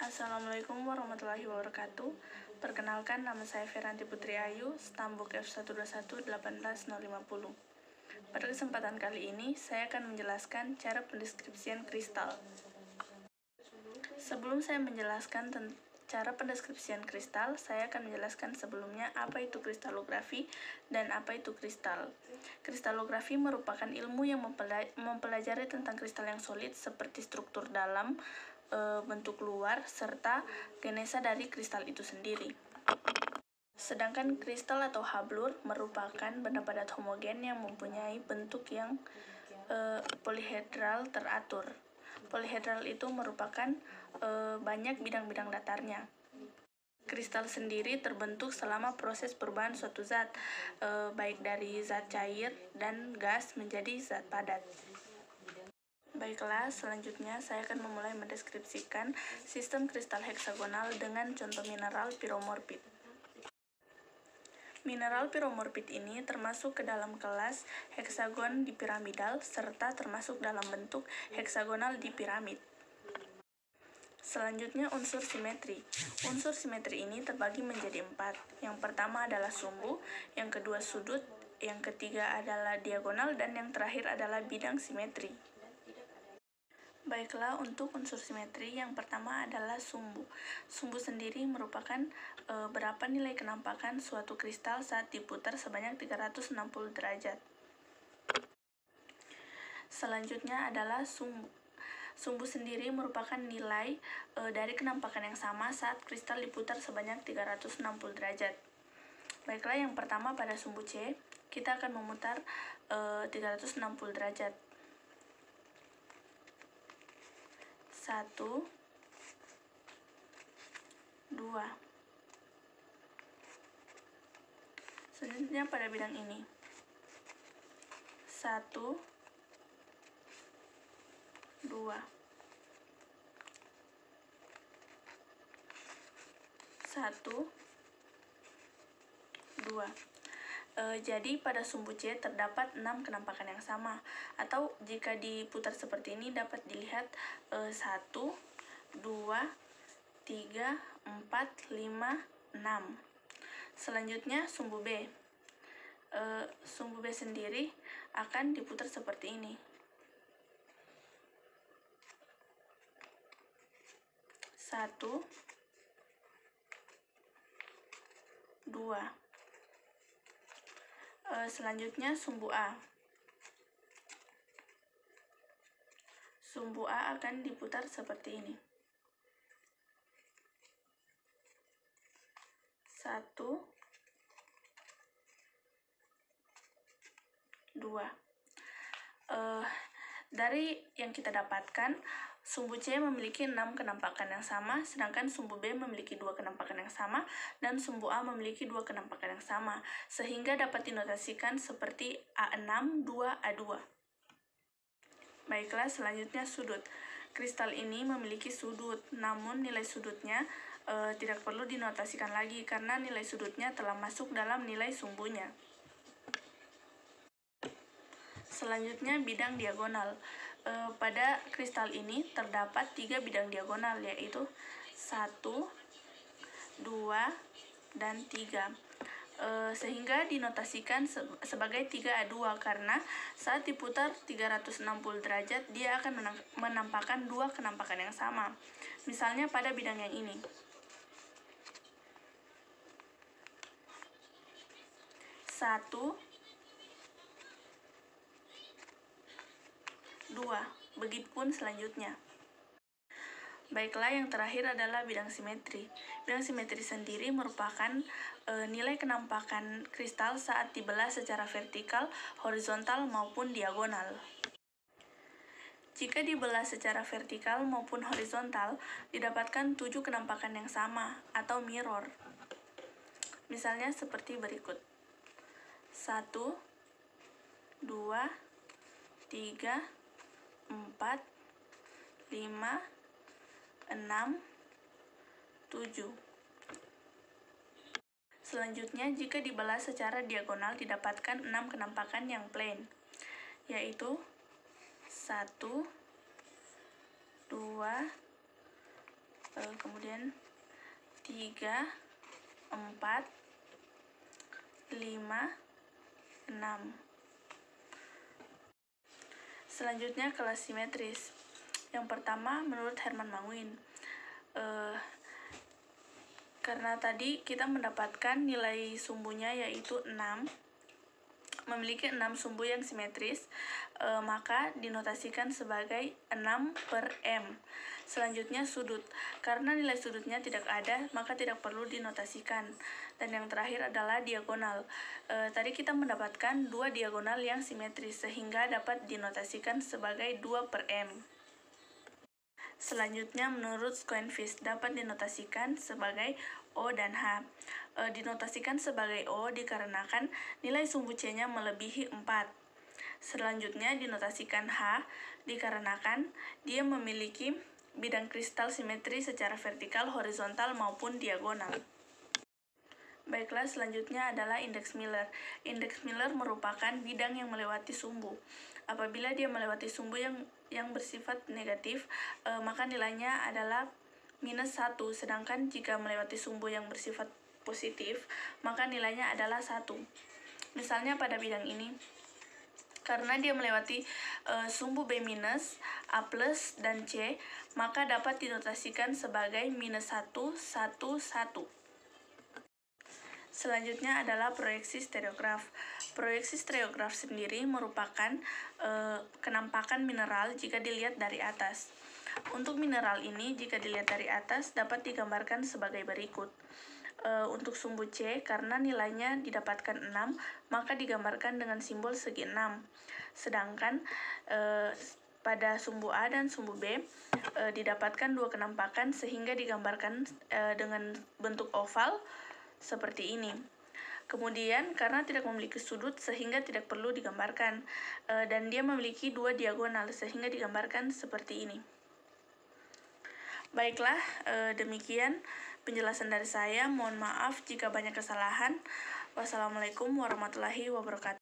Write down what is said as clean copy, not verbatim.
Assalamualaikum warahmatullahi wabarakatuh. Perkenalkan, nama saya Feranti Putri Ayu, Stambuk F121-18050. Pada kesempatan kali ini, saya akan menjelaskan cara pendeskripsian kristal. Sebelum saya menjelaskan cara pendeskripsian kristal, saya akan menjelaskan sebelumnya apa itu kristalografi dan apa itu kristal. Kristalografi merupakan ilmu yang mempelajari tentang kristal yang solid seperti struktur dalam, bentuk luar, serta genesa dari kristal itu sendiri. Sedangkan kristal atau hablur merupakan benda padat homogen yang mempunyai bentuk yang polihedral teratur. Polihedral itu merupakan banyak bidang-bidang datarnya. Kristal sendiri terbentuk selama proses perubahan suatu zat, baik dari zat cair dan gas menjadi zat padat. Baiklah, selanjutnya saya akan memulai mendeskripsikan sistem kristal heksagonal dengan contoh mineral piromorfit. Mineral piromorfit ini termasuk ke dalam kelas heksagon dipiramidal serta termasuk dalam bentuk heksagonal dipiramid. Selanjutnya unsur simetri. Unsur simetri ini terbagi menjadi 4. Yang pertama adalah sumbu, yang kedua sudut, yang ketiga adalah diagonal, dan yang terakhir adalah bidang simetri. Baiklah, untuk unsur simetri yang pertama adalah sumbu. Sumbu sendiri merupakan berapa nilai kenampakan suatu kristal saat diputar sebanyak 360 derajat. Selanjutnya adalah sumbu. Sumbu sendiri merupakan nilai dari kenampakan yang sama saat kristal diputar sebanyak 360 derajat. Baiklah, yang pertama pada sumbu C, kita akan memutar 360 derajat. 1, 2. Selanjutnya pada bidang ini. 1, 2. 1, 2. Jadi pada sumbu C terdapat 6 kenampakan yang sama, atau jika diputar seperti ini dapat dilihat 1, 2, 3, 4, 5, 6. Selanjutnya sumbu B. Sumbu B sendiri akan diputar seperti ini. 1, 2. Selanjutnya sumbu A. Sumbu A akan diputar seperti ini. 1, 2. Dari yang kita dapatkan, sumbu C memiliki 6 kenampakan yang sama, sedangkan sumbu B memiliki 2 kenampakan yang sama, dan sumbu A memiliki 2 kenampakan yang sama, sehingga dapat dinotasikan seperti A6, 2, A2. Baiklah, selanjutnya sudut. Kristal ini memiliki sudut, namun nilai sudutnya tidak perlu dinotasikan lagi karena nilai sudutnya telah masuk dalam nilai sumbunya. Selanjutnya bidang diagonal. Pada kristal ini terdapat 3 bidang diagonal, yaitu 1, 2, dan 3. Sehingga dinotasikan sebagai 3A2 karena saat diputar 360 derajat dia akan menampakkan 2 kenampakan yang sama. Misalnya pada bidang yang ini. 1, 2. Begitupun selanjutnya. Baiklah, yang terakhir adalah bidang simetri. Bidang simetri sendiri merupakan nilai kenampakan kristal saat dibelah secara vertikal, horizontal, maupun diagonal. Jika dibelah secara vertikal maupun horizontal, didapatkan 7 kenampakan yang sama atau mirror. Misalnya seperti berikut. 1, 2, 3, 4, 5, 6, 7. Selanjutnya, jika dibelah secara diagonal didapatkan 6 kenampakan yang plain, yaitu 1, 2, kemudian 3, 4, 5, 6. Selanjutnya kelas simetris. Yang pertama menurut Herman Manguin, karena tadi kita mendapatkan nilai sumbunya yaitu 6, memiliki 6 sumbu yang simetris, maka dinotasikan sebagai 6/m. Selanjutnya sudut. Karena nilai sudutnya tidak ada, maka tidak perlu dinotasikan. Dan yang terakhir adalah diagonal. Tadi kita mendapatkan 2 diagonal yang simetris, sehingga dapat dinotasikan sebagai 2/m. Selanjutnya menurut Schoenfist dapat dinotasikan sebagai O dan H. Dinotasikan sebagai O dikarenakan nilai sumbu C-nya melebihi 4. Selanjutnya dinotasikan H dikarenakan dia memiliki bidang kristal simetri secara vertikal, horizontal, maupun diagonal. Baiklah, selanjutnya adalah indeks Miller. Indeks Miller merupakan bidang yang melewati sumbu. Apabila dia melewati sumbu yang bersifat negatif, maka nilainya adalah -1, sedangkan jika melewati sumbu yang bersifat positif, maka nilainya adalah 1. Misalnya pada bidang ini, karena dia melewati sumbu B-, A+, dan C, maka dapat dinotasikan sebagai -1, 1, 1. Selanjutnya adalah proyeksi stereograf. Proyeksi stereograf sendiri merupakan kenampakan mineral jika dilihat dari atas. Untuk mineral ini, jika dilihat dari atas, dapat digambarkan sebagai berikut. Untuk sumbu C, karena nilainya didapatkan 6, maka digambarkan dengan simbol segi 6. Sedangkan pada sumbu A dan sumbu B didapatkan 2 kenampakan sehingga digambarkan dengan bentuk oval seperti ini. Kemudian karena tidak memiliki sudut sehingga tidak perlu digambarkan, dan dia memiliki 2 diagonal sehingga digambarkan seperti ini. Baiklah, demikian penjelasan dari saya. Mohon maaf jika banyak kesalahan. Wassalamualaikum warahmatullahi wabarakatuh.